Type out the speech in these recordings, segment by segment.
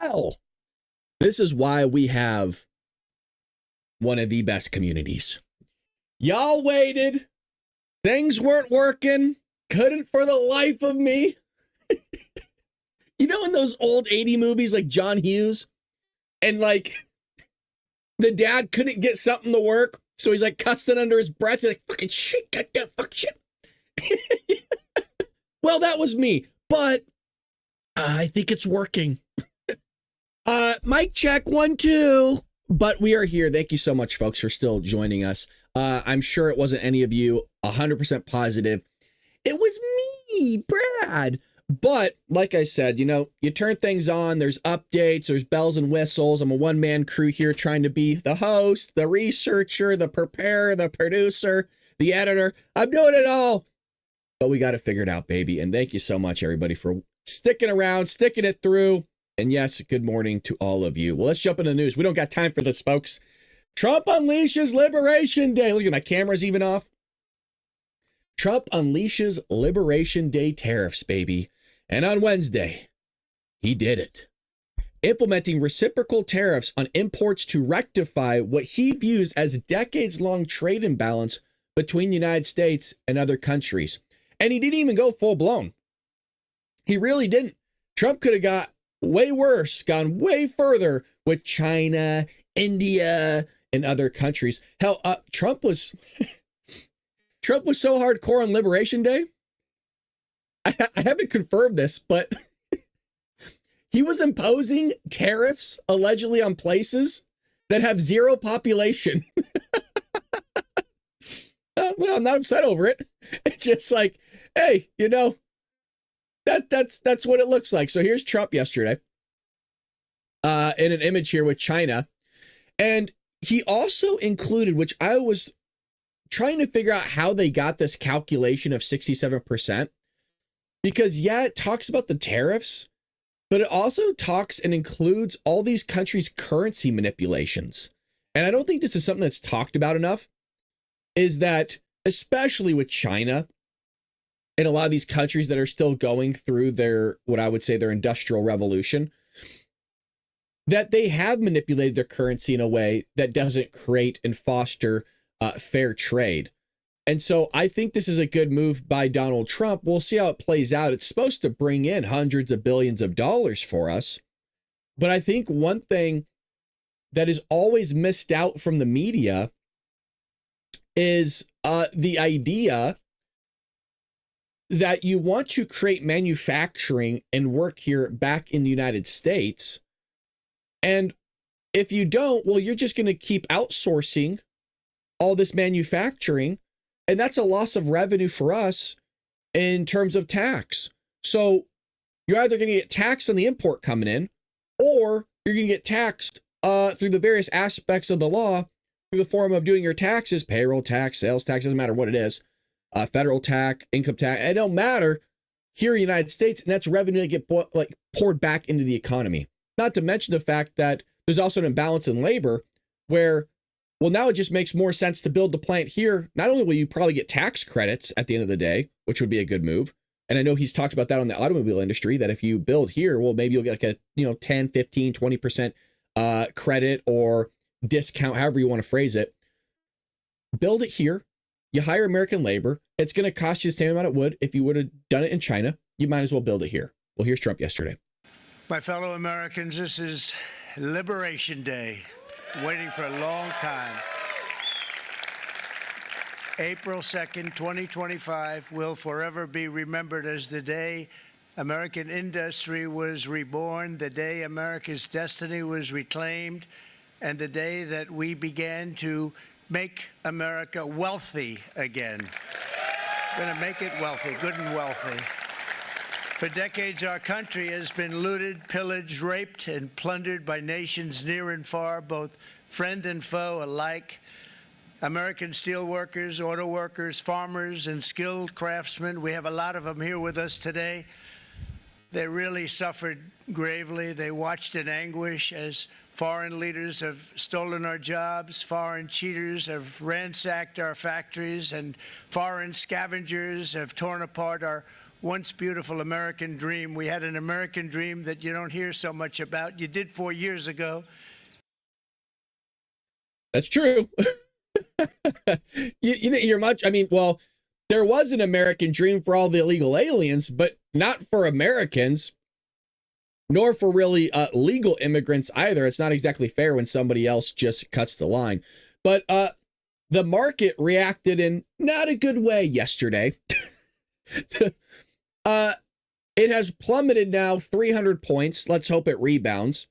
Well, this is why we have one of the best communities. Y'all waited. Things weren't working. Couldn't for the life of me. You know, in those old 80 movies like John Hughes, and like the dad couldn't get something to work, so he's like cussing under his breath. He's like, fucking shit, goddamn fucking shit. Well, that was me, but I think it's working. Mic check 1, 2. But we are here. Thank you so much, folks, for still joining us. I'm sure it wasn't any of you. 100% positive. It was me, Brad. But like I said, you know, you turn things on. There's updates. There's bells and whistles. I'm a one-man crew here trying to be the host, the researcher, the preparer, the producer, the editor. I'm doing it all. But we got it figured out, baby. And thank you so much, everybody, for sticking around, sticking it through. And yes, good morning to all of you. Well, let's jump into the news. We don't got time for this, folks. Trump unleashes Liberation Day. Look at my camera's even off. Trump unleashes Liberation Day tariffs, baby. And on Wednesday, he did it. Implementing reciprocal tariffs on imports to rectify what he views as decades-long trade imbalance between the United States and other countries. And he didn't even go full-blown. He really didn't. Trump could have got way worse, gone way further with China, India, and other countries. Hell, Trump was so hardcore on Liberation Day. I haven't confirmed this, but he was imposing tariffs allegedly on places that have zero population. Well, I'm not upset over it. It's just like, hey, you know, that's what it looks like. So here's Trump yesterday in an image here with China. And he also included, which I was trying to figure out how they got this calculation of 67%. Because, yeah, it talks about the tariffs, but it also talks and includes all these countries' currency manipulations. And I don't think this is something that's talked about enough, is that especially with China and a lot of these countries that are still going through their, what I would say, their industrial revolution, that they have manipulated their currency in a way that doesn't create and foster fair trade. And so I think this is a good move by Donald Trump. We'll see how it plays out. It's supposed to bring in hundreds of billions of dollars for us. But I think one thing that is always missed out from the media is the idea that you want to create manufacturing and work here back in the United States. And if you don't, well, you're just going to keep outsourcing all this manufacturing. And that's a loss of revenue for us in terms of tax. So you're either going to get taxed on the import coming in, or you're going to get taxed through the various aspects of the law through the form of doing your taxes, payroll tax, sales tax, doesn't matter what it is, federal tax, income tax. It don't matter here in the United States. And that's revenue that get poured back into the economy. Not to mention the fact that there's also an imbalance in labor where, well, now it just makes more sense to build the plant here. Not only will you probably get tax credits at the end of the day, which would be a good move. And I know he's talked about that on the automobile industry, that if you build here, well, maybe you'll get like a 10, 15, 20% credit or discount, however you want to phrase it. Build it here. You hire American labor. It's going to cost you the same amount it would if you would have done it in China. You might as well build it here. Well, here's Trump yesterday. My fellow Americans, this is Liberation Day. Waiting for a long time. April 2nd, 2025 will forever be remembered as the day American industry was reborn, the day America's destiny was reclaimed, and the day that we began to make America wealthy again. We're going to make it wealthy, good and wealthy. For decades, our country has been looted, pillaged, raped, and plundered by nations near and far, both friend and foe alike. American steel workers, auto workers, farmers, and skilled craftsmen, we have a lot of them here with us today. They really suffered gravely. They watched in anguish as foreign leaders have stolen our jobs, foreign cheaters have ransacked our factories, and foreign scavengers have torn apart our once beautiful American dream. We had an American dream that you don't hear so much about. You did 4 years ago. That's true. You didn't hear much. I mean, well, there was an American dream for all the illegal aliens, but not for Americans, nor for really legal immigrants either. It's not exactly fair when somebody else just cuts the line. But the market reacted in not a good way yesterday. It has plummeted now 300 points. Let's hope it rebounds.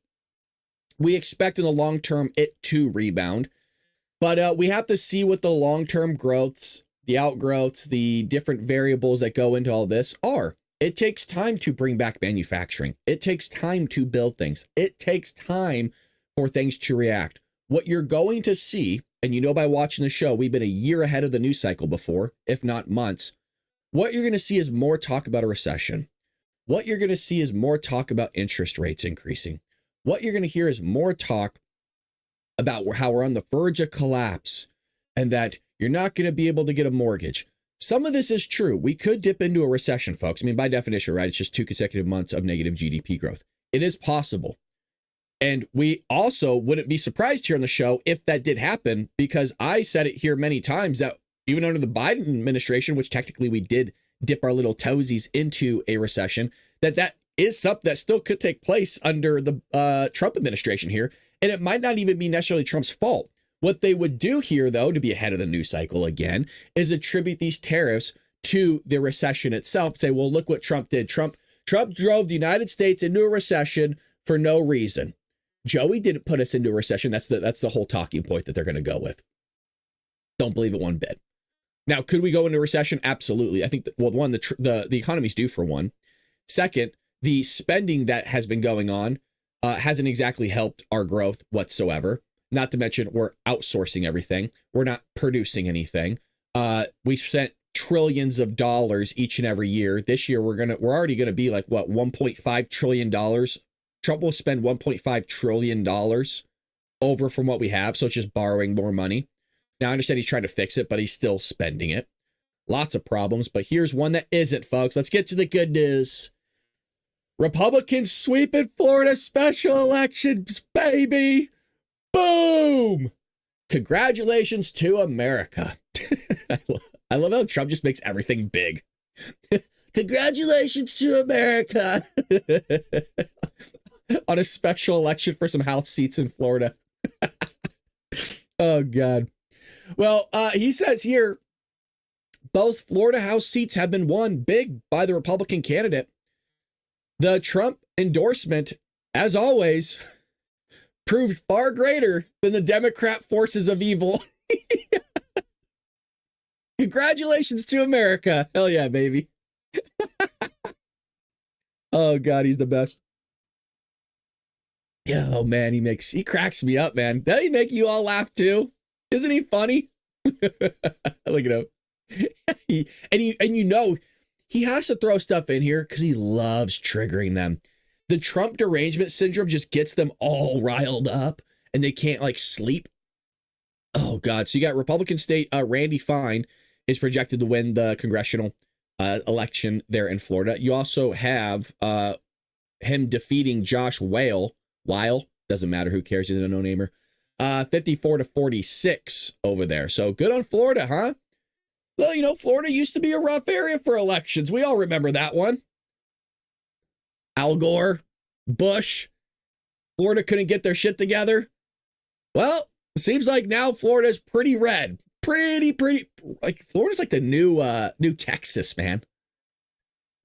We expect in the long term it to rebound. But we have to see what the long-term growths, the outgrowths, the different variables that go into all this are. It takes time to bring back manufacturing. It takes time to build things. It takes time for things to react. What you're going to see, and you know by watching the show, we've been a year ahead of the news cycle before, if not months. What you're going to see is more talk about a recession. What you're going to see is more talk about interest rates increasing. What you're going to hear is more talk about how we're on the verge of collapse and that you're not going to be able to get a mortgage. Some of this is true. We could dip into a recession, folks. I mean, by definition, right? It's just 2 consecutive months of negative GDP growth. It is possible. And we also wouldn't be surprised here on the show if that did happen, because I said it here many times that even under the Biden administration, which technically we did dip our little toesies into a recession, that is something that still could take place under the Trump administration here. And it might not even be necessarily Trump's fault. What they would do here, though, to be ahead of the news cycle again, is attribute these tariffs to the recession itself. Say, well, look what Trump did. Trump drove the United States into a recession for no reason. Joey didn't put us into a recession. That's the whole talking point that they're going to go with. Don't believe it one bit. Now, could we go into a recession? Absolutely. I think, well, one, the economy's due for one. Second, the spending that has been going on hasn't exactly helped our growth whatsoever. Not to mention we're outsourcing everything. We're not producing anything. We've spent trillions of dollars each and every year. This year we're already gonna be like what, $1.5 trillion. Trump will spend $1.5 trillion over from what we have. So it's just borrowing more money. Now I understand he's trying to fix it, but he's still spending it. Lots of problems, but here's one that isn't, folks. Let's get to the good news. Republicans sweeping Florida special elections, baby. Boom. Congratulations to America. I love how Trump just makes everything big. Congratulations to America. On a special election for some House seats in Florida. Oh, God. Well, he says here, both Florida House seats have been won big by the Republican candidate. The Trump endorsement, as always, proved far greater than the Democrat forces of evil. Congratulations to America. Hell yeah, baby. Oh, God, he's the best. Yeah, oh, man, he cracks me up, man. Doesn't he make you all laugh, too? Isn't he funny? Look at him. He has to throw stuff in here because he loves triggering them. The Trump derangement syndrome just gets them all riled up and they can't sleep. Oh, God. So you got Republican state Randy Fine is projected to win the congressional election there in Florida. You also have him defeating Josh Weil, doesn't matter, who cares, he's a no-namer, 54-46 over there. So good on Florida, huh? Well, Florida used to be a rough area for elections. We all remember that one. Al Gore, Bush, Florida couldn't get their shit together. Well, it seems like now Florida's pretty red. Pretty. Florida's like the new Texas, man.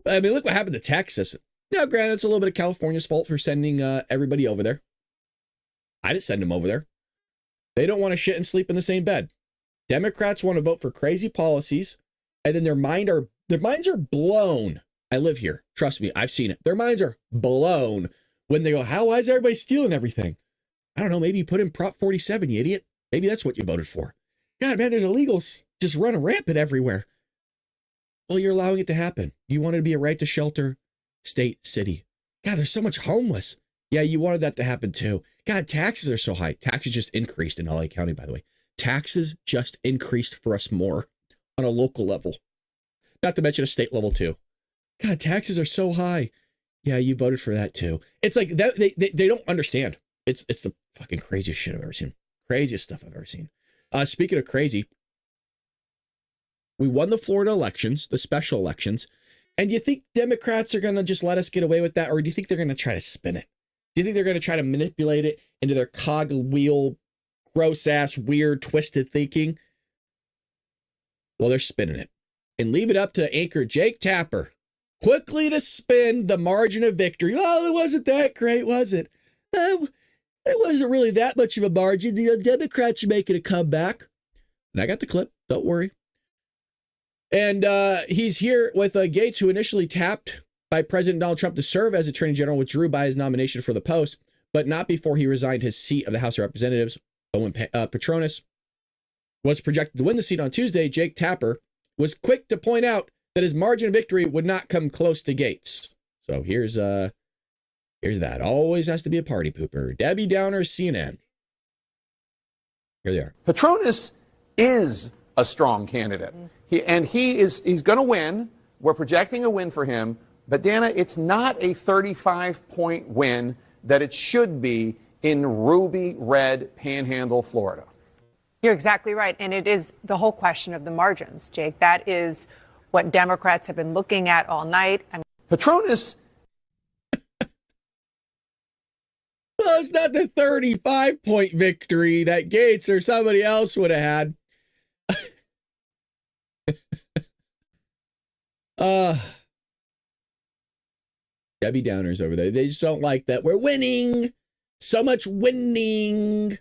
I mean, look what happened to Texas. Now, granted, it's a little bit of California's fault for sending everybody over there. I didn't send them over there. They don't want to shit and sleep in the same bed. Democrats want to vote for crazy policies, and then their minds are blown. I live here. Trust me, I've seen it. Their minds are blown when they go, why is everybody stealing everything? I don't know, maybe you put in Prop 47, you idiot. Maybe that's what you voted for. God, man, there's illegals just running rampant everywhere. Well, you're allowing it to happen. You wanted to be a right to shelter state, city. God, there's so much homeless. Yeah, you wanted that to happen too. God, taxes are so high. Taxes just increased in LA County, by the way. Taxes just increased for us more on a local level. Not to mention a state level too. God, taxes are so high. Yeah, you voted for that too. It's like that, they don't understand. It's the fucking craziest shit I've ever seen. Craziest stuff I've ever seen. Speaking of crazy, we won the Florida elections, the special elections. And do you think Democrats are going to just let us get away with that? Or do you think they're going to try to spin it? Do you think they're going to try to manipulate it into their cog wheel, gross ass, weird, twisted thinking? Well, they're spinning it. And leave it up to anchor Jake Tapper quickly to spin the margin of victory. Oh, it wasn't that great, was it? It wasn't really that much of a margin. The Democrats are making a comeback. And I got the clip. Don't worry. And he's here with Gates, who initially tapped by President Donald Trump to serve as Attorney General, withdrew by his nomination for the post, but not before he resigned his seat of the House of Representatives. Owen Petronis was projected to win the seat on Tuesday. Jake Tapper was quick to point out that his margin of victory would not come close to Gates. So here's that. Always has to be a party pooper. Debbie Downer, CNN. Here they are. Petronis is a strong candidate. He's going to win. We're projecting a win for him. But, Dana, it's not a 35-point win that it should be in ruby red Panhandle, Florida. You're exactly right. And it is the whole question of the margins, Jake. That is what Democrats have been looking at all night. Petronis. Well, it's not the 35-point victory that Gates or somebody else would have had. Debbie Downers over there. They just don't like that. We're winning. So much winning.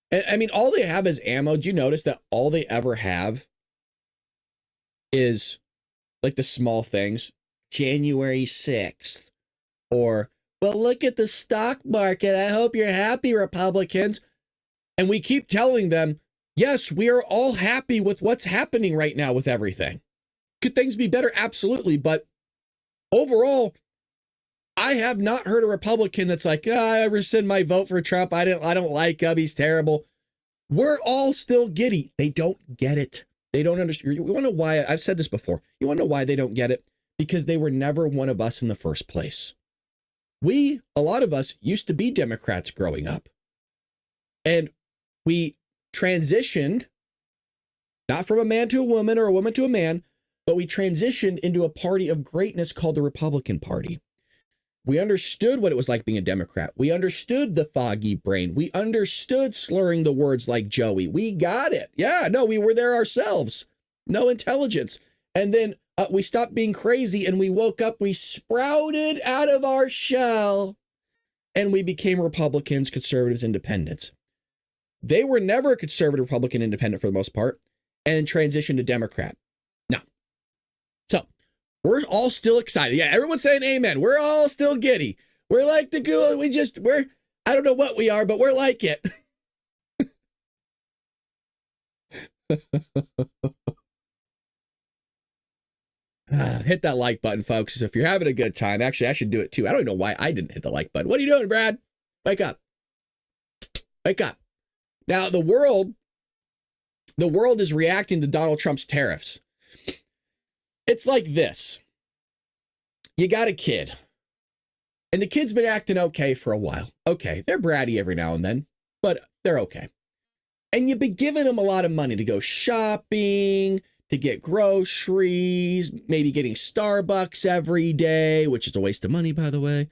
And I mean, all they have is ammo. Do you notice that all they ever have is like the small things? January 6th. Or, well, look at the stock market. I hope you're happy, Republicans. And we keep telling them, yes, we are all happy with what's happening right now with everything. Could things be better? Absolutely. But overall, I have not heard a Republican that's like, I rescind my vote for Trump. I don't like him. He's terrible. We're all still giddy. They don't get it. They don't understand. You want to know why? I've said this before. You want to know why they don't get it? Because they were never one of us in the first place. A lot of us used to be Democrats growing up. And we transitioned, not from a man to a woman or a woman to a man, but we transitioned into a party of greatness called the Republican Party. We understood what it was like being a Democrat. We understood the foggy brain. We understood slurring the words like Joey. We got it. Yeah, no, we were there ourselves. No intelligence. And then we stopped being crazy and we woke up. We sprouted out of our shell and we became Republicans, conservatives, independents. They were never a conservative, Republican, independent for the most part and transitioned to Democrat. So we're all still excited. Yeah, everyone's saying amen. We're all still giddy. We're like the goo. I don't know what we are, but we're like it. Hit that like button, folks. If you're having a good time, actually, I should do it too. I don't know why I didn't hit the like button. What are you doing, Brad? Wake up. Wake up. Now, the world is reacting to Donald Trump's tariffs. It's like this. You got a kid, and the kid's been acting okay for a while. Okay, they're bratty every now and then, but they're okay. And you've been giving them a lot of money to go shopping, to get groceries, maybe getting Starbucks every day, which is a waste of money, by the way.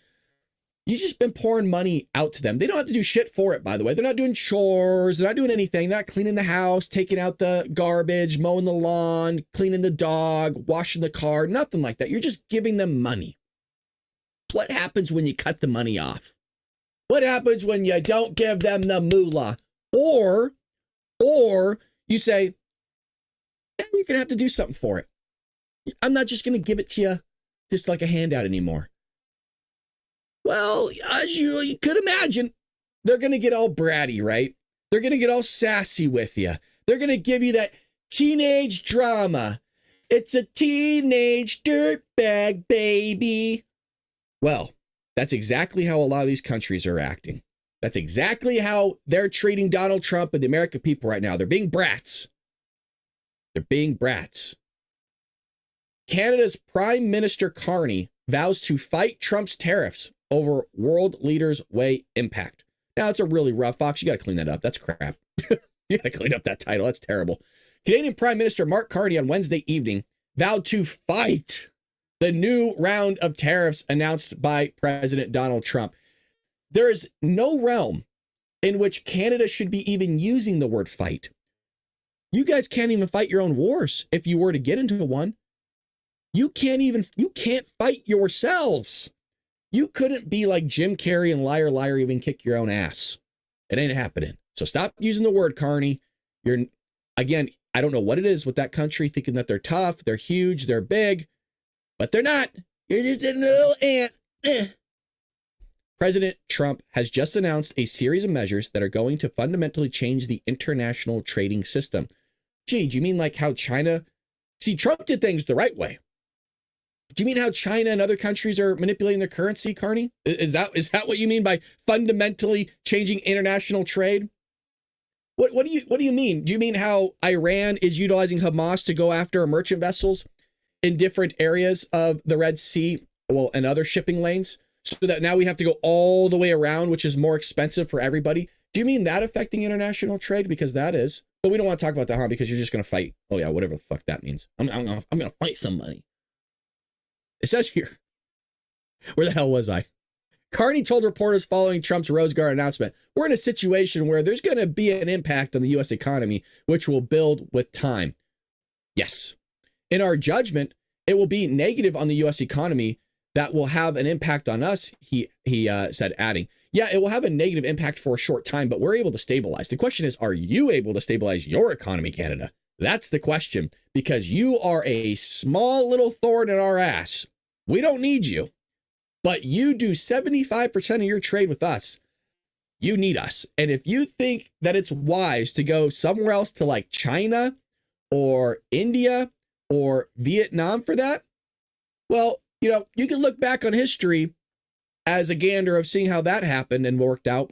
You've just been pouring money out to them. They don't have to do shit for it, by the way. They're not doing chores. They're not doing anything. They're not cleaning the house, taking out the garbage, mowing the lawn, cleaning the dog, washing the car, nothing like that. You're just giving them money. What happens when you cut the money off? What happens when you don't give them the moolah? Or you say, you're going to have to do something for it. I'm not just going to give it to you just like a handout anymore. Well, as you could imagine, they're going to get all bratty, right? They're going to get all sassy with you. They're going to give you that teenage drama. It's a teenage dirtbag, baby. Well, that's exactly how a lot of these countries are acting. That's exactly how they're treating Donald Trump and the American people right now. They're being brats. They're being brats. Canada's Prime Minister Carney vows to fight Trump's tariffs over world leaders weigh impact. Now, it's a really rough, Fox. You got to clean that up. That's crap. You got to clean up that title. That's terrible. Canadian Prime Minister Mark Carney on Wednesday evening vowed to fight the new round of tariffs announced by President Donald Trump. There is no realm in which Canada should be even using the word fight. You guys can't even fight your own wars if you were to get into one. You can't fight yourselves. You couldn't be like Jim Carrey and Liar Liar, even kick your own ass. It ain't happening. So stop using the word, Carney. Again, I don't know what it is with that country, thinking that they're tough, they're huge, they're big, but they're not. You're just a little ant. President Trump has just announced a series of measures that are going to fundamentally change the international trading system. Gee, do you mean like how China? See, Trump did things the right way. Do you mean how China and other countries are manipulating their currency, Carney? Is that what you mean by fundamentally changing international trade? What do you mean? Do you mean how Iran is utilizing Hamas to go after merchant vessels in different areas of the Red Sea, and other shipping lanes, so that now we have to go all the way around, which is more expensive for everybody? Do you mean that affecting international trade? Because that is. But we don't want to talk about that, huh? Because you're just going to fight. Oh yeah, whatever the fuck that means. I'm going to fight somebody. It says here. Where the hell was I? Carney told reporters following Trump's Rose Garden announcement, we're in a situation where there's going to be an impact on the U.S. economy, which will build with time. Yes. In our judgment, it will be negative on the U.S. economy that will have an impact on us, he said, adding, yeah, it will have a negative impact for a short time, but we're able to stabilize. The question is, are you able to stabilize your economy, Canada? That's the question, because you are a small little thorn in our ass. We don't need you. But you do 75% of your trade with us. You need us. And if you think that it's wise to go somewhere else to like China or India or Vietnam for that, well, you can look back on history as a gander of seeing how that happened and worked out.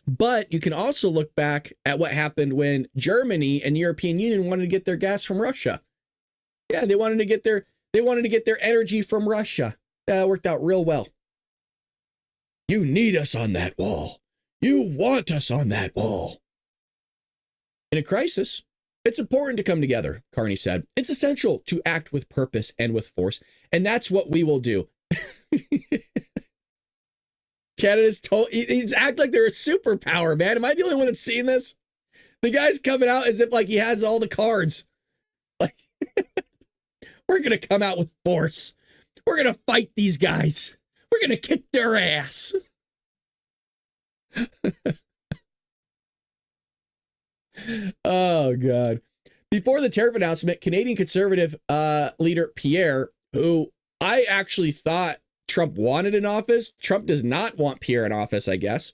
But you can also look back at what happened when Germany and the European Union wanted to get their gas from Russia. Yeah, they wanted to get their energy from Russia. That worked out real well. You need us on that wall. You want us on that wall. In a crisis, it's important to come together, Carney said. It's essential to act with purpose and with force, and that's what we will do. Canada's he's acting like they're a superpower, man. Am I the only one that's seen this? The guy's coming out as if like he has all the cards. Like, we're going to come out with force. We're going to fight these guys. We're going to kick their ass. Oh, God. Before the tariff announcement, Canadian Conservative leader Pierre, who I actually thought Trump wanted in office. Trump does not want Pierre in office, I guess.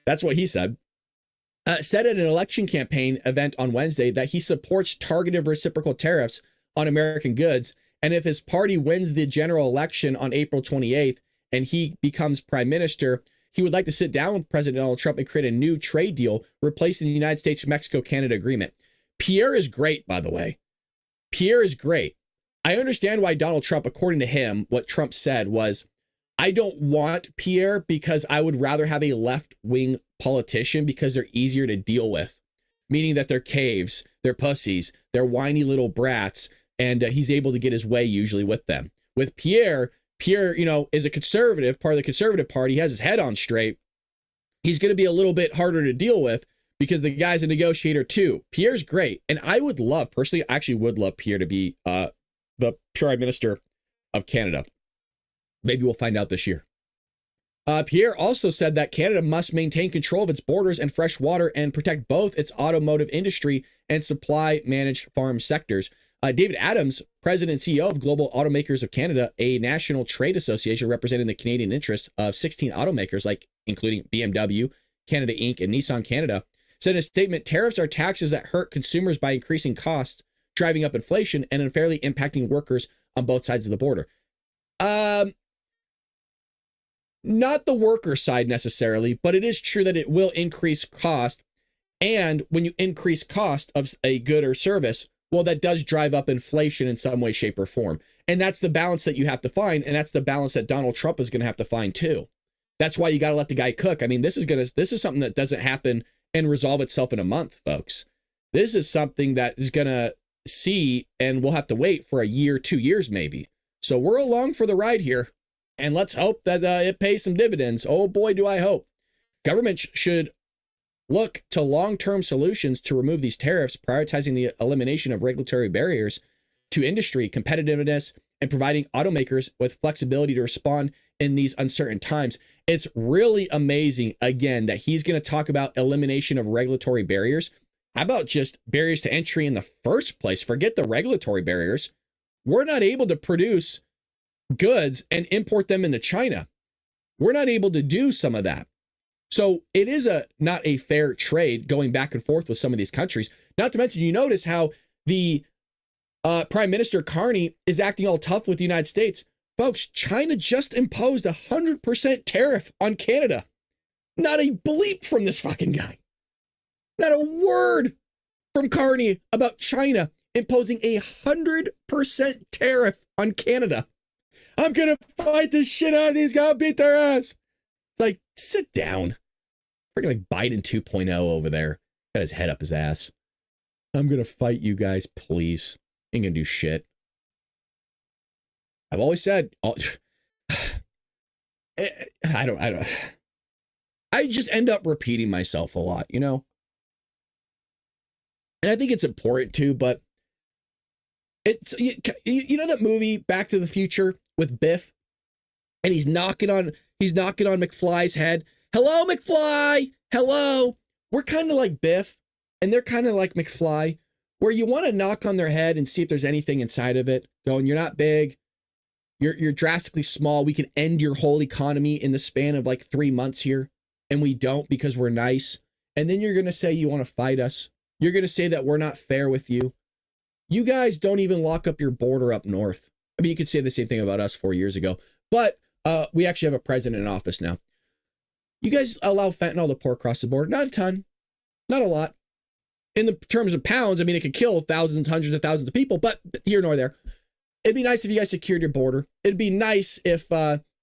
That's what he said. Said at an election campaign event on Wednesday that he supports targeted reciprocal tariffs on American goods. And if his party wins the general election on April 28th and he becomes prime minister, he would like to sit down with President Donald Trump and create a new trade deal, replacing the United States-Mexico-Canada agreement. Pierre is great, by the way. Pierre is great. I understand why Donald Trump, according to him, what Trump said was, I don't want Pierre because I would rather have a left-wing politician because they're easier to deal with, meaning that they're caves, they're pussies, they're whiny little brats, and he's able to get his way usually with them. With Pierre, is a conservative, part of the Conservative Party, he has his head on straight. He's going to be a little bit harder to deal with because the guy's a negotiator too. Pierre's great. And I would love, personally, I actually would love Pierre to be the Prime Minister of Canada. Maybe we'll find out this year. Pierre also said that Canada must maintain control of its borders and fresh water and protect both its automotive industry and supply managed farm sectors. David Adams, President and CEO of Global Automakers of Canada, a national trade association representing the Canadian interests of 16 automakers, like including BMW, Canada Inc., and Nissan Canada, said in a statement, tariffs are taxes that hurt consumers by increasing costs, driving up inflation, and unfairly impacting workers on both sides of the border. Not the worker side necessarily, but it is true that it will increase cost. And when you increase cost of a good or service, well, that does drive up inflation in some way, shape, or form. And that's the balance that you have to find. And that's the balance that Donald Trump is going to have to find too. That's why you got to let the guy cook. I mean, this is something that doesn't happen and resolve itself in a month, folks. This is something that is going to see, and we'll have to wait for a year, 2 years, maybe. So we're along for the ride here. And let's hope that it pays some dividends. Oh boy, do I hope. Government should look to long-term solutions to remove these tariffs, prioritizing the elimination of regulatory barriers to industry competitiveness and providing automakers with flexibility to respond in these uncertain times. It's really amazing, again, that he's going to talk about elimination of regulatory barriers. How about just barriers to entry in the first place? Forget the regulatory barriers. We're not able to produce goods and import them into China. We're not able to do some of that. So it is not a fair trade going back and forth with some of these countries. Not to mention, you notice how the Prime Minister Carney is acting all tough with the United States. Folks, China just imposed 100% tariff on Canada. Not a bleep from this fucking guy. Not a word from Carney about China imposing 100% tariff on Canada. I'm going to fight the shit out of these guys, beat their ass. Like, sit down. Freaking like Biden 2.0 over there. Got his head up his ass. I'm going to fight you guys, please. Ain't going to do shit. I've always said, I just end up repeating myself a lot, you know? And I think it's important too, but it's, you know that movie Back to the Future with Biff? And he's knocking on McFly's head. Hello, McFly. Hello. We're kind of like Biff, and they're kind of like McFly, where you want to knock on their head and see if there's anything inside of it. Going, you're not big. You're drastically small. We can end your whole economy in the span of like 3 months here. And we don't because we're nice. And then you're going to say you want to fight us. You're going to say that we're not fair with you. You guys don't even lock up your border up north. I mean, you could say the same thing about us 4 years ago, but we actually have a president in office now. You guys allow fentanyl to pour across the border. Not a ton, not a lot. In the terms of pounds, I mean, it could kill thousands, hundreds of thousands of people, but here nor there. It'd be nice if you guys secured your border. It'd be nice if,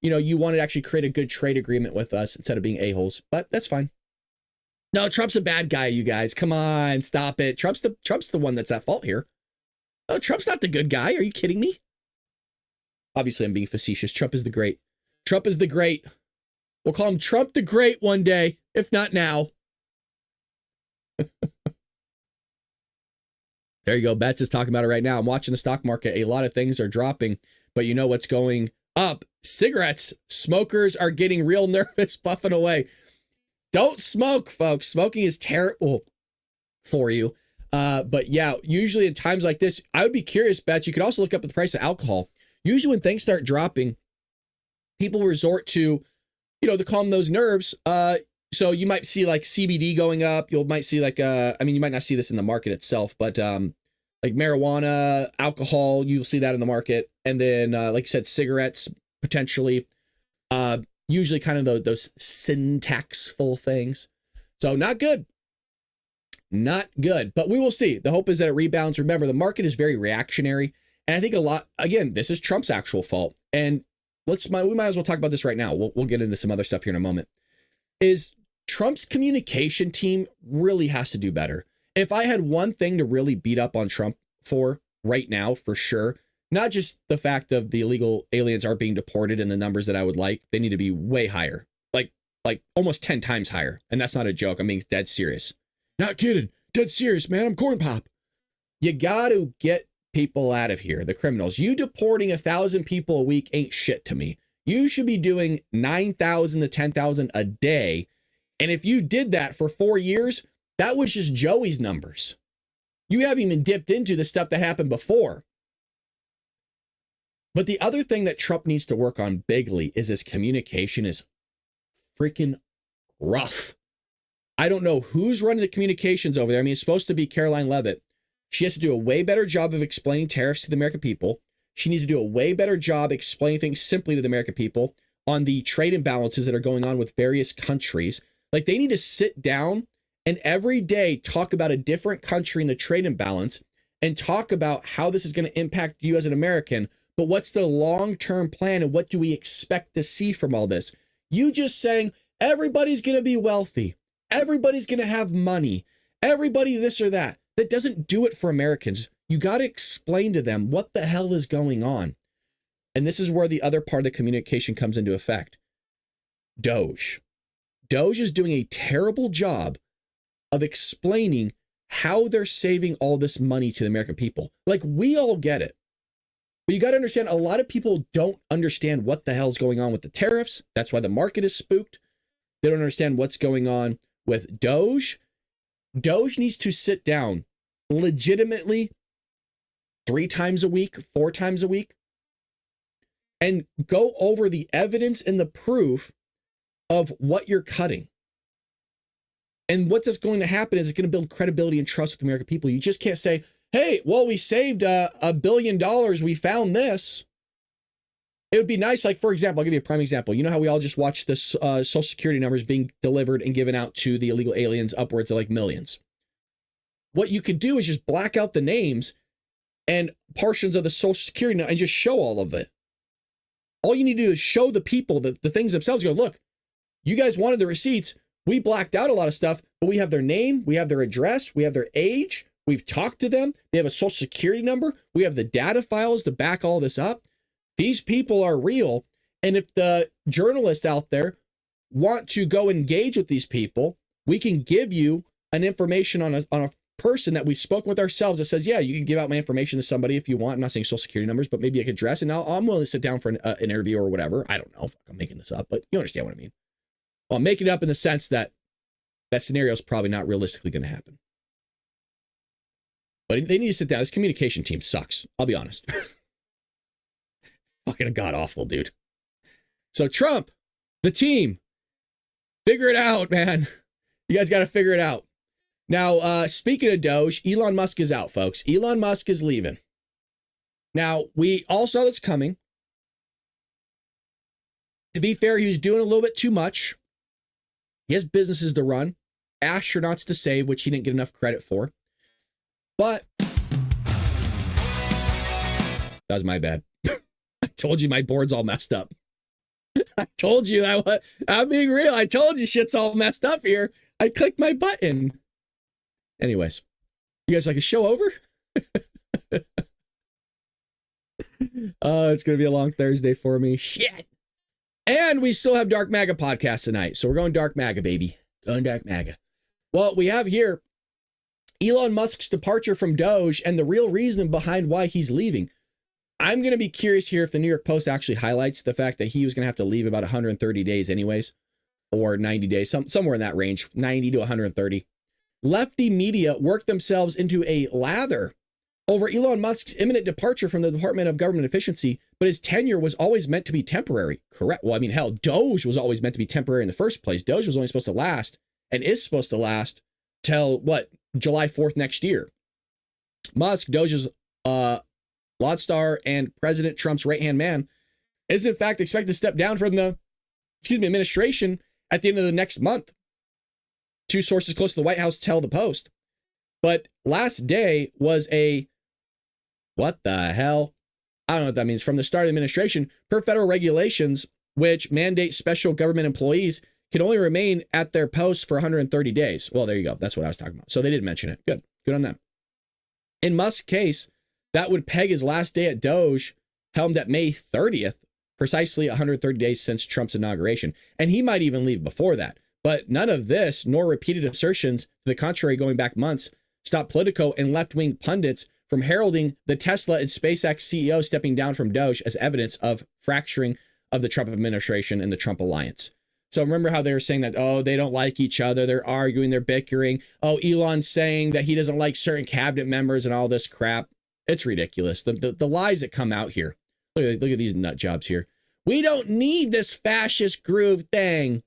you wanted to actually create a good trade agreement with us instead of being a-holes, but that's fine. No, Trump's a bad guy, you guys. Come on, stop it. Trump's the one that's at fault here. No, Trump's not the good guy. Are you kidding me? Obviously, I'm being facetious. Trump is the great. Trump is the great. We'll call him Trump the Great one day, if not now. There you go. Betts is talking about it right now. I'm watching the stock market. A lot of things are dropping, but you know what's going up? Cigarettes. Smokers are getting real nervous, puffing away. Don't smoke, folks. Smoking is terrible for you. But yeah, usually in times like this, I would be curious, Betts. You could also look up the price of alcohol. Usually when things start dropping, people resort to, to calm those nerves. So you might see like CBD going up. You might see like, you might not see this in the market itself, but like marijuana, alcohol, you'll see that in the market. And then, like you said, cigarettes, potentially, usually kind of those syntaxful things. So not good. Not good, but we will see. The hope is that it rebounds. Remember, the market is very reactionary. And I think again, this is Trump's actual fault. And we might as well talk about this right now. We'll get into some other stuff here in a moment. Is Trump's communication team really has to do better. If I had one thing to really beat up on Trump for right now, for sure, not just the fact of the illegal aliens are being deported in the numbers that I would like, they need to be way higher, like almost 10 times higher. And that's not a joke. I'm being dead serious. Not kidding. Dead serious, man. I'm corn pop. You got to get people out of here, the criminals. You deporting 1,000 people a week ain't shit to me. You should be doing 9,000 to 10,000 a day. And if you did that for 4 years, that was just Joey's numbers. You haven't even dipped into the stuff that happened before. But the other thing that Trump needs to work on bigly is his communication is freaking rough. I don't know who's running the communications over there. I mean, it's supposed to be Caroline Leavitt. She has to do a way better job of explaining tariffs to the American people. She needs to do a way better job explaining things simply to the American people on the trade imbalances that are going on with various countries. Like, they need to sit down and every day talk about a different country in the trade imbalance and talk about how this is going to impact you as an American, but what's the long-term plan and what do we expect to see from all this? You just saying everybody's going to be wealthy, everybody's going to have money, everybody this or that. That doesn't do it for Americans. You got to explain to them what the hell is going on. And this is where the other part of the communication comes into effect. Doge. Doge is doing a terrible job of explaining how they're saving all this money to the American people. Like, we all get it. But you got to understand, a lot of people don't understand what the hell's going on with the tariffs. That's why the market is spooked. They don't understand what's going on with Doge. Doge needs to sit down legitimately 3 times a week, 4 times a week, and go over the evidence and the proof of what you're cutting. And what that's going to happen is it's going to build credibility and trust with the American people. You just can't say, hey, well, we saved $1 billion. We found this. It would be nice, like, for example, I'll give you a prime example. You know how we all just watched the Social Security numbers being delivered and given out to the illegal aliens, upwards of like millions. What you could do is just black out the names and portions of the Social Security and just show all of it. All you need to do is show the people the things themselves. Go, look, you guys wanted the receipts. We blacked out a lot of stuff, but we have their name, we have their address, we have their age, we've talked to them, they have a Social Security number, we have the data files to back all this up. These people are real. And if the journalists out there want to go engage with these people, we can give you an information on a person that we've spoken with ourselves that says, yeah, you can give out my information to somebody if you want. I'm not saying Social Security numbers, but maybe like address. And I'm willing to sit down for an interview or whatever. I don't know. I'm making this up, but you understand what I mean. Well, I'm making it up in the sense that that scenario is probably not realistically going to happen. But they need to sit down. This communication team sucks. I'll be honest. Fucking god awful, dude. So Trump, the team, figure it out, man. You guys got to figure it out. Now, speaking of Doge, Elon Musk is out, folks. Elon Musk is leaving. Now, we all saw this coming. To be fair, he was doing a little bit too much. He has businesses to run, astronauts to save, which he didn't get enough credit for. But that was my bad. I told you my board's all messed up. I told you I'm being real. I told you shit's all messed up here. I clicked my button. Anyways, you guys like a show over? It's going to be a long Thursday for me. Shit. And we still have Dark MAGA podcast tonight. So we're going Dark MAGA, baby. Going Dark MAGA. Well, we have here Elon Musk's departure from Doge and the real reason behind why he's leaving. I'm going to be curious here if the New York Post actually highlights the fact that he was going to have to leave about 130 days anyways, or 90 days, somewhere in that range, 90 to 130. Lefty media worked themselves into a lather over Elon Musk's imminent departure from the Department of Government Efficiency, but his tenure was always meant to be temporary. Correct. Well, I mean, hell, Doge was always meant to be temporary in the first place. Doge was only supposed to last and is supposed to last till July 4th next year. Musk, Doge's laud star and President Trump's right-hand man, is in fact expected to step down from the administration at the end of the next month. 2 sources close to the White House tell the Post. But last day was what the hell? I don't know what that means. From the start of the administration, per federal regulations, which mandate special government employees can only remain at their post for 130 days. Well, there you go. That's what I was talking about. So they did mention it. Good. Good on them. In Musk's case, that would peg his last day at Doge, helmed at May 30th, precisely 130 days since Trump's inauguration. And he might even leave before that. But none of this, nor repeated assertions to the contrary going back months, stopped Politico and left-wing pundits from heralding the Tesla and SpaceX CEO stepping down from Doge as evidence of fracturing of the Trump administration and the Trump alliance. So remember how they were saying that, oh, they don't like each other, they're arguing, they're bickering. Oh, Elon's saying that he doesn't like certain cabinet members and all this crap. It's ridiculous. The lies that come out here. Look at these nut jobs here. We don't need this fascist groove thing.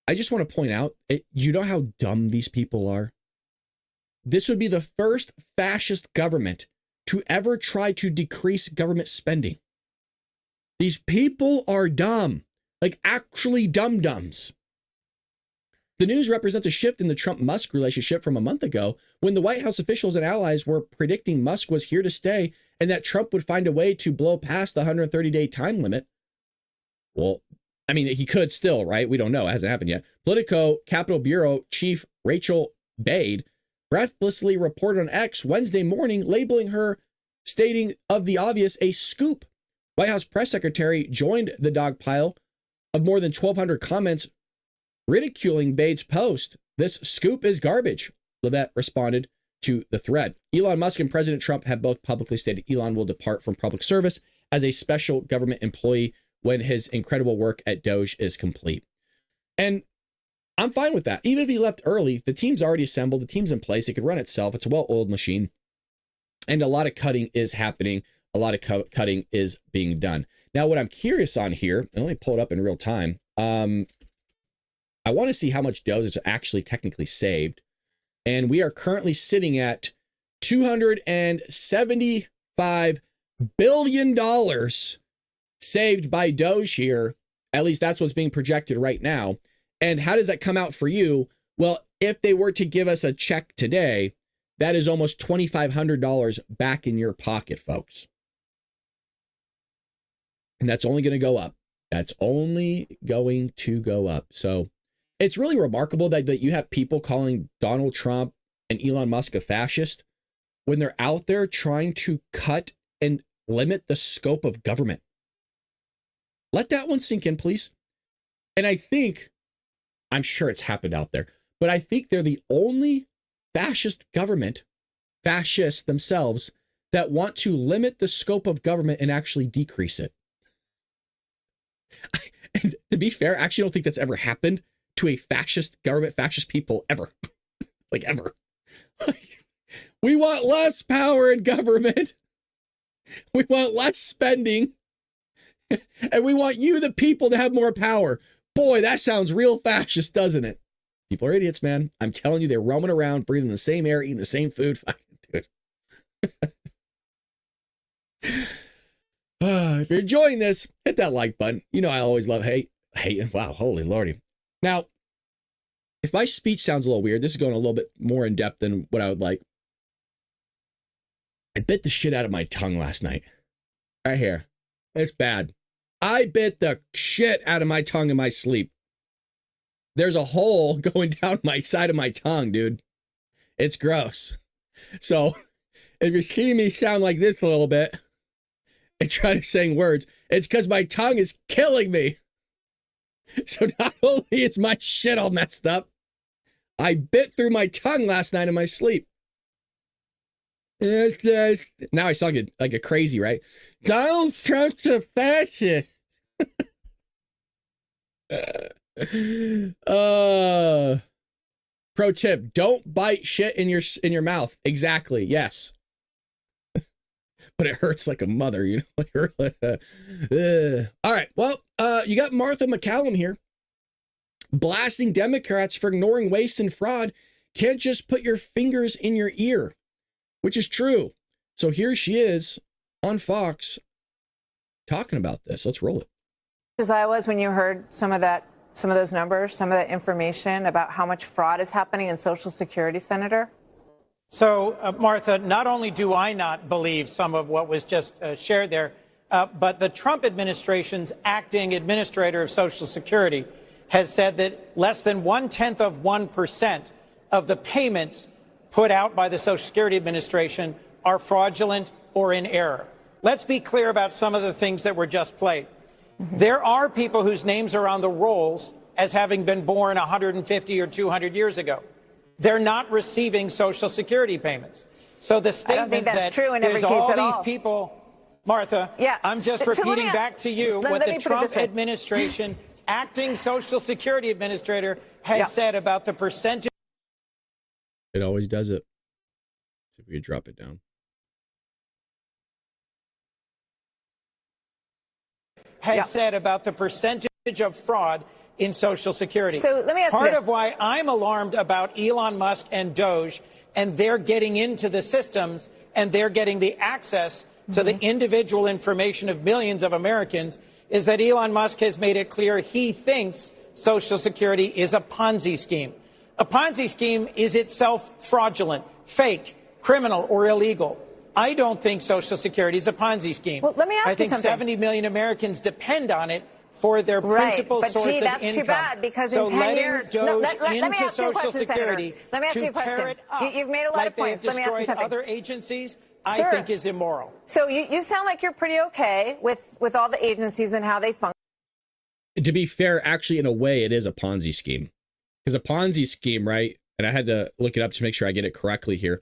I just want to point out, you know how dumb these people are? This would be the first fascist government to ever try to decrease government spending. These people are dumb, like actually dum-dums. The news represents a shift in the Trump-Musk relationship from a month ago, when the White House officials and allies were predicting Musk was here to stay and that Trump would find a way to blow past the 130-day time limit. Well, I mean, he could still, right? We don't know. It hasn't happened yet. Politico Capitol Bureau Chief Rachel Bade breathlessly reported on X Wednesday morning, labeling her, stating of the obvious, a scoop. White House press secretary joined the dogpile of more than 1,200 comments ridiculing Bade's post. This scoop is garbage, Levette responded to the thread. Elon Musk and President Trump have both publicly stated Elon will depart from public service as a special government employee when his incredible work at Doge is complete. And I'm fine with that. Even if he left early, the team's already assembled, the team's in place, it could run itself. It's a well-oiled machine. And a lot of cutting is happening. A lot of cutting is being done. Now, what I'm curious on here, and let me pull it up in real time. I want to see how much Doge is actually technically saved. And we are currently sitting at $275 billion saved by Doge here. At least that's what's being projected right now. And how does that come out for you? Well, if they were to give us a check today, that is almost $2,500 back in your pocket, folks. And that's only going to go up. That's only going to go up. So it's really remarkable that you have people calling Donald Trump and Elon Musk a fascist when they're out there trying to cut and limit the scope of government. Let that one sink in, please. And I'm sure it's happened out there, but I think they're the only fascist government, fascists themselves, that want to limit the scope of government and actually decrease it. And to be fair, I actually don't think that's ever happened to a fascist government, fascist people ever. Like ever. We want less power in government. We want less spending. And we want you, the people, to have more power. Boy, that sounds real fascist, doesn't it? People are idiots, man. I'm telling you, they're roaming around, breathing the same air, eating the same food. Fucking dude. If you're enjoying this, hit that like button. You know I always love hate. Wow, holy lordy. Now, if my speech sounds a little weird, this is going a little bit more in depth than what I would like. I bit the shit out of my tongue last night. Right here. It's bad. I bit the shit out of my tongue in my sleep. There's a hole going down my side of my tongue, dude. It's gross. So if you see me sound like this a little bit and try to say words, it's because my tongue is killing me. So not only is my shit all messed up, I bit through my tongue last night in my sleep. Now I sound like a crazy, right? Donald Trump's a fascist. Pro tip: don't bite shit in your mouth. Exactly. Yes. But it hurts like a mother, you know. All right. Well, you got Martha McCallum here blasting Democrats for ignoring waste and fraud. Can't just put your fingers in your ear, which is true. So here she is on Fox talking about this. Let's roll it. As I was when you heard some of those numbers, some of that information about how much fraud is happening in Social Security, Senator? So, Martha, not only do I not believe some of what was just shared there, but the Trump administration's acting administrator of Social Security has said that less than 0.1% of the payments put out by the Social Security Administration are fraudulent or in error. Let's be clear about some of the things that were just played. There are people whose names are on the rolls as having been born 150 or 200 years ago. They're not receiving Social Security payments. So the statement that true in every there's case all at these all. people, Martha, yeah. I'm just repeating back to you what the Trump administration, acting Social Security administrator, has said about the percentage. It always does it. See if we could drop it down. Has said about the percentage of fraud in Social Security. So let me ask you Part this. of why I'm alarmed about Elon Musk and Doge, and they're getting into the systems and they're getting the access to the individual information of millions of Americans, is that Elon Musk has made it clear he thinks Social Security is a Ponzi scheme. A Ponzi scheme is itself fraudulent, fake, criminal, or illegal. I don't think Social Security is a Ponzi scheme. Well, let me ask you I think something. 70 million Americans depend on it for their principal source of income. But that's too bad, because so in 10 years... Doge let me into ask you a Social question, Security Senator. Let me ask you a question. Tear it up, You've made a lot like of points. Let me ask you destroyed something. other agencies, Sir, I think is immoral. So you sound like you're pretty okay with all the agencies and how they function. To be fair, actually, in a way, it is a Ponzi scheme. Because a Ponzi scheme, right, and I had to look it up to make sure I get it correctly here,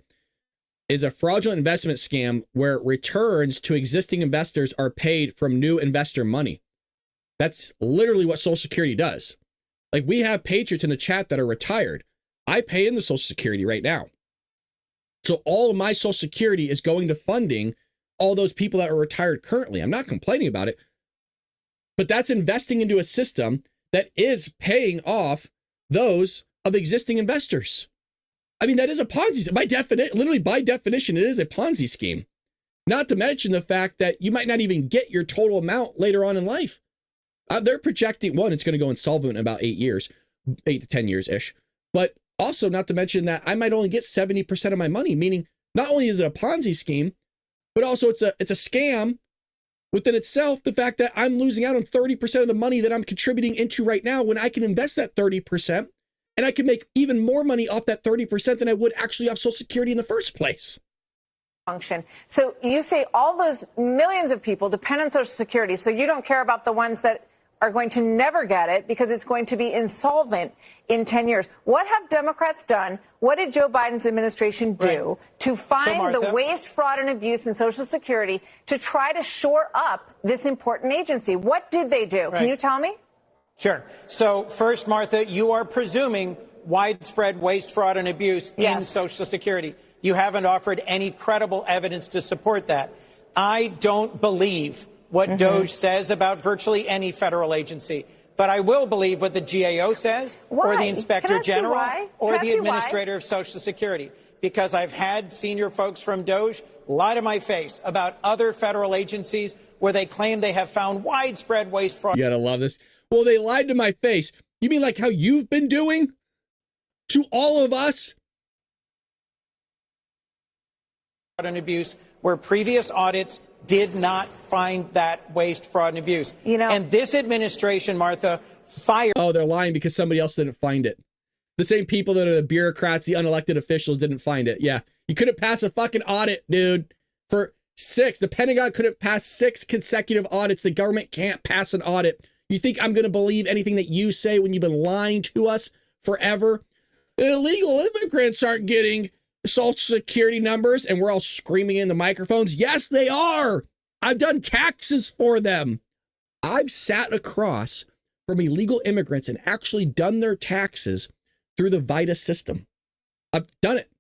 is a fraudulent investment scam where returns to existing investors are paid from new investor money. That's literally what Social Security does. Like, we have patriots in the chat that are retired. I pay into Social Security right now. So all of my Social Security is going to funding all those people that are retired currently. I'm not complaining about it, but that's investing into a system that is paying off those of existing investors. I mean, that is a Ponzi scheme. By definition, literally by definition, it is a Ponzi scheme. Not to mention the fact that you might not even get your total amount later on in life. They're projecting, one, it's going to go insolvent in about 8 years, 8 to 10 years-ish. But also, not to mention that I might only get 70% of my money, meaning not only is it a Ponzi scheme, but also it's a scam within itself. The fact that I'm losing out on 30% of the money that I'm contributing into right now, when I can invest that 30% and I can make even more money off that 30% than I would actually off Social Security in the first place. Function. So you say all those millions of people depend on Social Security, so you don't care about the ones that are going to never get it because it's going to be insolvent in 10 years. What have Democrats done? What did Joe Biden's administration do to find the waste, fraud, and abuse in Social Security to try to shore up this important agency? What did they do? Can you tell me? Sure. So first, Martha, you are presuming widespread waste, fraud, and abuse in Social Security. You haven't offered any credible evidence to support that. I don't believe what Doge says about virtually any federal agency. But I will believe what the GAO says, or the Inspector General, or the Administrator of Social Security. Because I've had senior folks from Doge lie to my face about other federal agencies where they claim they have found widespread waste, fraud. You gotta love this. Well, they lied to my face. You mean like how you've been doing to all of us? And abuse, where previous audits did not find that waste, fraud, and abuse. You know, and this administration, Martha, fired. Oh, they're lying because somebody else didn't find it. The same people that are the bureaucrats, the unelected officials didn't find it. Yeah. You couldn't pass a fucking audit, dude. For 6. The Pentagon couldn't pass 6 consecutive audits. The government can't pass an audit. You think I'm going to believe anything that you say when you've been lying to us forever? Illegal immigrants aren't getting Social Security numbers, and we're all screaming in the microphones. Yes, they are. I've done taxes for them. I've sat across from illegal immigrants and actually done their taxes through the VITA system. I've done it.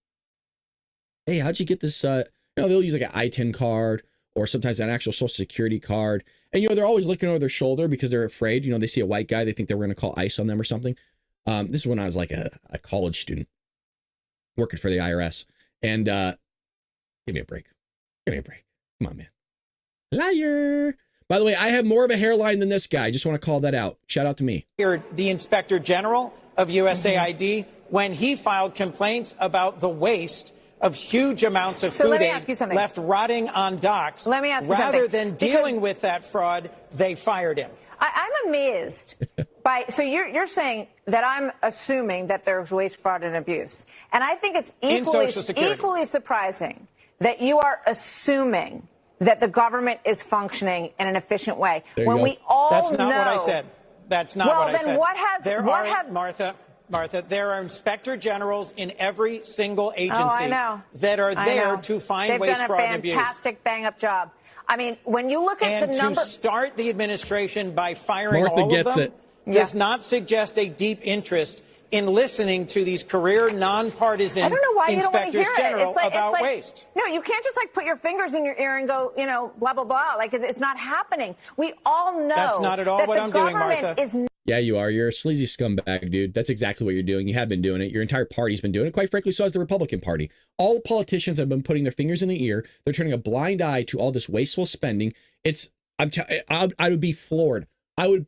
Hey, how'd you get this? They'll use like an I-10 card or sometimes an actual Social Security card. And, they're always looking over their shoulder because they're afraid. They see a white guy. They think they're going to call ICE on them or something. This is when I was like a college student working for the IRS. And give me a break. Give me a break. Come on, man. Liar. By the way, I have more of a hairline than this guy. I just want to call that out. Shout out to me. The Inspector General of USAID when he filed complaints about the waste of huge amounts of food aid left rotting on docks. Let me ask you Rather than dealing with that fraud, they fired him. I'm amazed by, so you're saying that I'm assuming that there's waste, fraud, and abuse. And I think it's equally surprising that you are assuming that the government is functioning in an efficient way. When we all That's not know, what I said. That's not what I said. Well, then what has... Martha, there are inspector generals in every single agency that are there to find waste, fraud, and abuse. They've done a fantastic bang-up job. I mean, when you look at the number... And to start the administration by firing all of them does not suggest a deep interest in listening to these career nonpartisan inspectors general about waste. No, you can't just put your fingers in your ear and go, blah, blah, blah. It's not happening. We all know that's not at all what I'm doing, Martha. Yeah, you are. You're a sleazy scumbag, dude. That's exactly what you're doing. You have been doing it. Your entire party's been doing it. Quite frankly, so has the Republican Party. All the politicians have been putting their fingers in the ear. They're turning a blind eye to all this wasteful spending. I would be floored. I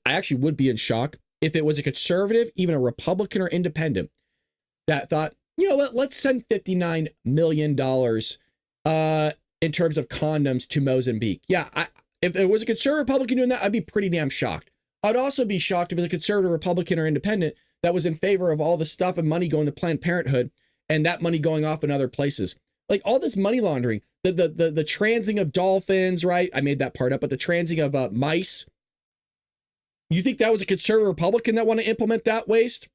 actually would be in shock if it was a conservative, even a Republican or independent, that thought, you know what, let's send $59 million in terms of condoms to Mozambique. Yeah, if it was a conservative Republican doing that, I'd be pretty damn shocked. I'd also be shocked if it was a conservative Republican or independent that was in favor of all the stuff and money going to Planned Parenthood and that money going off in other places. Like all this money laundering, the transing of dolphins, right? I made that part up, but the transing of mice. You think that was a conservative Republican that want to implement that waste?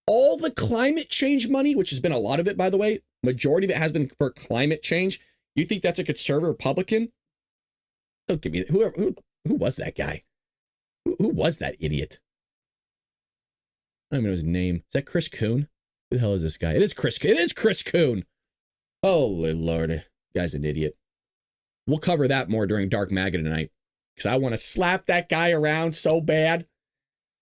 All the climate change money, which has been a lot of it, by the way, majority of it has been for climate change. You think that's a conservative Republican? Don't give me who was that guy? Who was that idiot? I don't even know his name. Is that Chris Coon? Who the hell is this guy? It is Chris Coon. Holy Lord. Guy's an idiot. We'll cover that more during Dark MAGA tonight, because I want to slap that guy around so bad.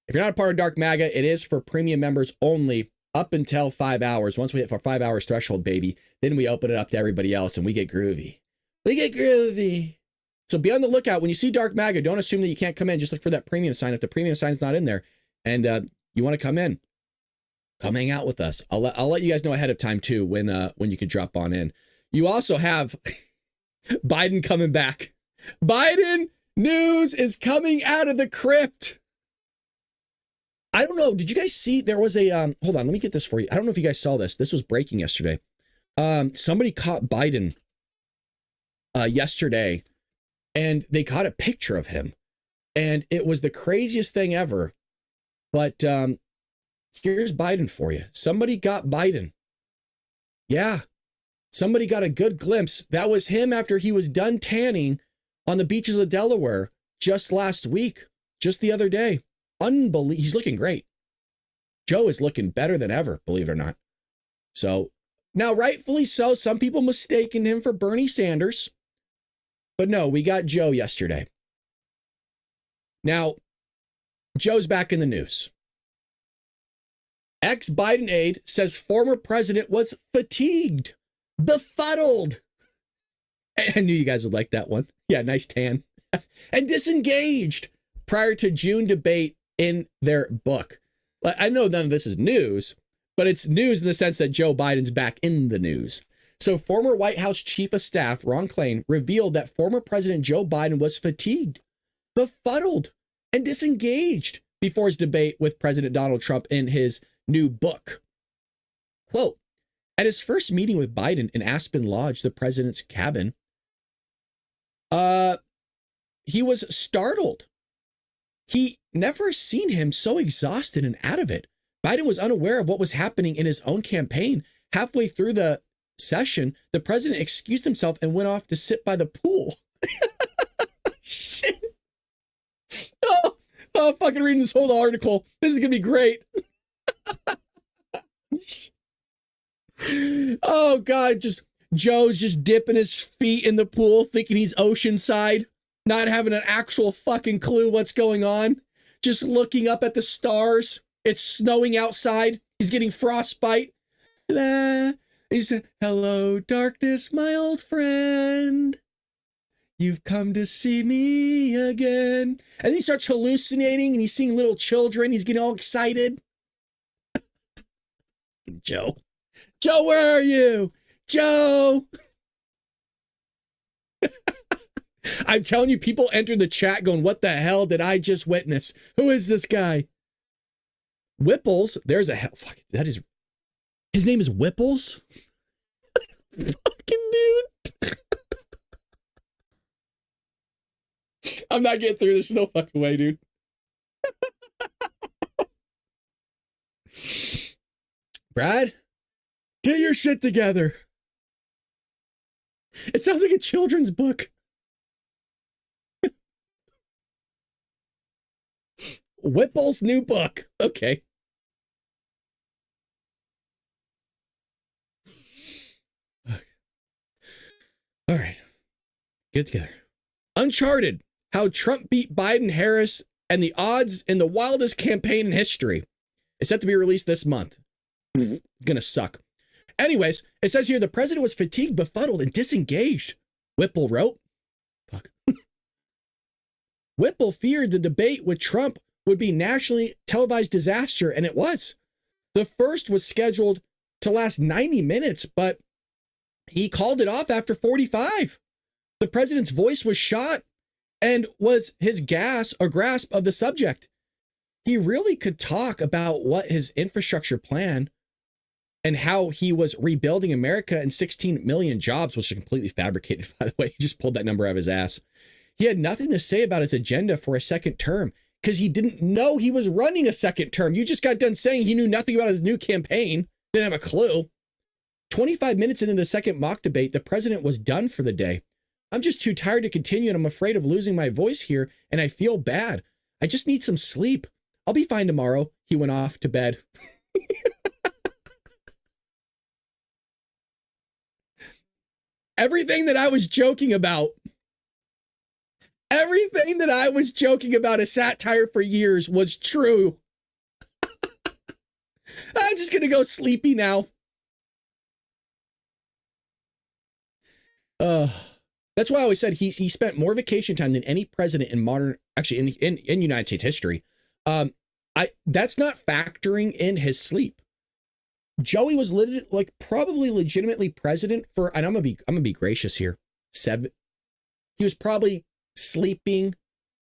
If you're not a part of Dark MAGA, it is for premium members only up until 5 hours. Once we hit for 5 hours threshold, baby, then we open it up to everybody else and we get groovy. We get groovy. So be on the lookout. When you see Dark MAGA, don't assume that you can't come in. Just look for that premium sign. If the premium sign's not in there and you want to come in, come hang out with us. I'll let you guys know ahead of time too when you can drop on in. You also have Biden coming back. Biden news is coming out of the crypt. I don't know. Did you guys see there was a hold on, let me get this for you. I don't know if you guys saw this. This was breaking yesterday. Somebody caught Biden yesterday and they caught a picture of him. And it was the craziest thing ever. But here's Biden for you. Somebody got Biden. Yeah. Somebody got a good glimpse. That was him after he was done tanning on the beaches of Delaware just last week, just the other day. Unbelievable. He's looking great. Joe is looking better than ever, believe it or not. So now, rightfully so, some people mistaken him for Bernie Sanders. But no, we got Joe yesterday. Now, Joe's back in the news. Ex-Biden aide says former president was fatigued, befuddled. I knew you guys would like that one. Yeah, nice tan. And disengaged prior to June debate in their book. I know none of this is news, but it's news in the sense that Joe Biden's back in the news. So former White House Chief of Staff Ron Klain revealed that former President Joe Biden was fatigued, befuddled, and disengaged before his debate with President Donald Trump in his new book. Quote, at his first meeting with Biden in Aspen Lodge, the president's cabin, he was startled. He never seen him so exhausted and out of it. Biden was unaware of what was happening in his own campaign. Halfway through the session, the president excused himself and went off to sit by the pool. Shit. Oh, I'm fucking reading this whole article. This is going to be great. Oh, God. Joe's just dipping his feet in the pool, thinking he's oceanside, not having an actual fucking clue what's going on. Just looking up at the stars. It's snowing outside. He's getting frostbite. He said, hello, darkness, my old friend. You've come to see me again. And he starts hallucinating and he's seeing little children. He's getting all excited. Joe, where are you? Joe. I'm telling you, people enter the chat going, what the hell did I just witness? Who is this guy? Whipples. There's a hell. Fuck, that is. His name is Whipples? Fucking dude. I'm not getting through this. No fucking way, dude. Brad, get your shit together. It sounds like a children's book. Whipple's new book. Okay. All right. Get it together. Uncharted. How Trump beat Biden, Harris, and the odds in the wildest campaign in history. It's set to be released this month. It's gonna suck. Anyways, it says here the president was fatigued, befuddled, and disengaged. Whipple wrote. Fuck. Whipple feared the debate with Trump would be nationally televised disaster, and it was. The first was scheduled to last 90 minutes, but he called it off after 45. The president's voice was shot, and was his grasp of the subject. He really could talk about what his infrastructure plan and how he was rebuilding America and 16 million jobs, which are completely fabricated, by the way. He just pulled that number out of his ass. He had nothing to say about his agenda for a second term because he didn't know he was running a second term. You just got done saying he knew nothing about his new campaign, didn't have a clue. 25 minutes into the second mock debate, the president was done for the day. I'm just too tired to continue, and I'm afraid of losing my voice here, and I feel bad. I just need some sleep. I'll be fine tomorrow. He went off to bed. Everything that I was joking about, a satire for years, was true. I'm just going to go sleepy now. That's why I always said he spent more vacation time than any president in modern, actually in United States history. That's not factoring in his sleep. Joey was probably legitimately president for, and I'm gonna be gracious here, 7. He was probably sleeping.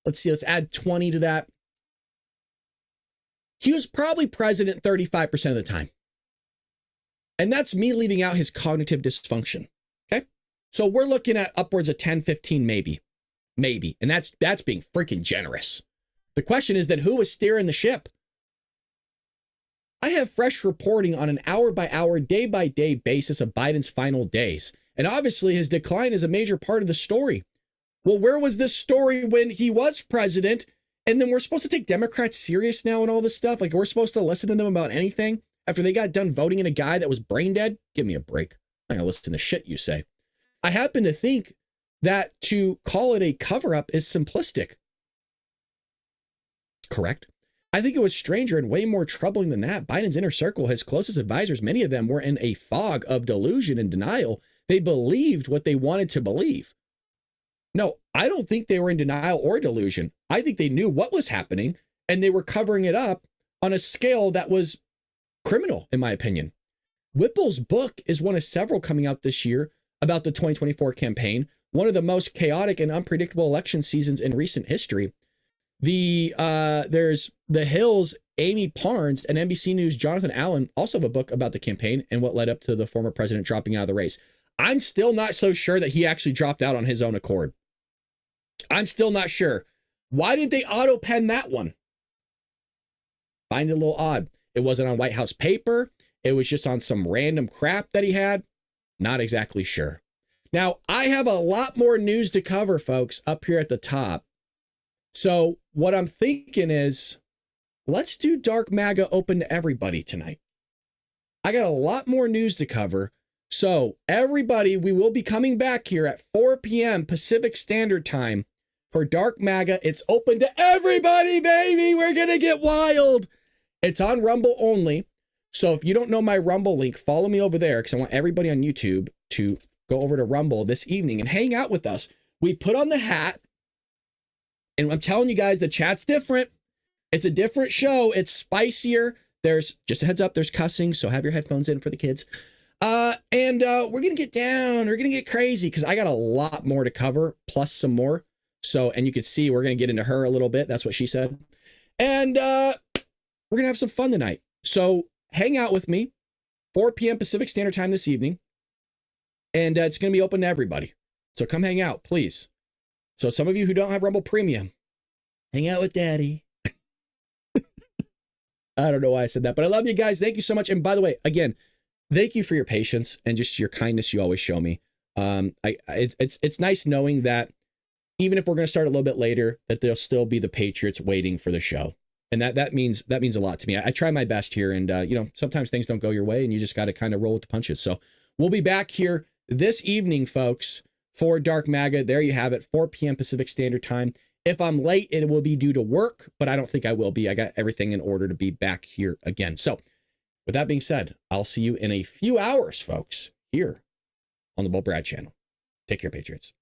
Let's add 20 to that. He was probably president 35% of the time. And that's me leaving out his cognitive dysfunction. Okay. So we're looking at upwards of 10, 15, maybe. And that's being freaking generous. The question is then who was steering the ship? I have fresh reporting on an hour-by-hour, day-by-day basis of Biden's final days. And obviously his decline is a major part of the story. Well, where was this story when he was president? And then we're supposed to take Democrats serious now and all this stuff? Like we're supposed to listen to them about anything after they got done voting in a guy that was brain dead? Give me a break. I'm gonna listen to shit you say. I happen to think that to call it a cover-up is simplistic. Correct. I think it was stranger and way more troubling than that. Biden's inner circle, his closest advisors, many of them were in a fog of delusion and denial. They believed what they wanted to believe. No, I don't think they were in denial or delusion. I think they knew what was happening and they were covering it up on a scale that was criminal, in my opinion. Whipple's book is one of several coming out this year about the 2024 campaign, one of the most chaotic and unpredictable election seasons in recent history. There's The Hill's Amy Parnes and NBC News' Jonathan Allen also have a book about the campaign and what led up to the former president dropping out of the race. I'm still not so sure that he actually dropped out on his own accord. I'm still not sure. Why did they auto pen that one? Find it a little odd. It wasn't on White House paper. It was just on some random crap that he had. Not exactly sure. Now, I have a lot more news to cover, folks, up here at the top. So what I'm thinking is, let's do Dark MAGA open to everybody tonight. I got a lot more news to cover. So everybody, we will be coming back here at 4 p.m. Pacific Standard Time for Dark MAGA. It's open to everybody, baby. We're going to get wild. It's on Rumble only. So if you don't know my Rumble link, follow me over there because I want everybody on YouTube to go over to Rumble this evening and hang out with us. We put on the hat. And I'm telling you guys, the chat's different. It's a different show. It's spicier. There's, just a heads up, there's cussing. So have your headphones in for the kids. We're going to get down. We're going to get crazy because I got a lot more to cover, plus some more. So, and you can see we're going to get into her a little bit. That's what she said. And we're going to have some fun tonight. So hang out with me, 4 p.m. Pacific Standard Time this evening. And it's going to be open to everybody. So come hang out, please. So some of you who don't have Rumble Premium, hang out with Daddy. I don't know why I said that, but I love you guys. Thank you so much. And by the way, again, thank you for your patience and just your kindness you always show me. It's nice knowing that even if we're going to start a little bit later, that there'll still be the Patriots waiting for the show. And that means a lot to me. I try my best here, and sometimes things don't go your way and you just got to kind of roll with the punches. So we'll be back here this evening, folks, for Dark MAGA. There you have it, 4 p.m. Pacific Standard Time. If I'm late, it will be due to work, but I don't think I will be. I got everything in order to be back here again. So with that being said, I'll see you in a few hours, folks, here on the Bull Brad channel. Take care, Patriots.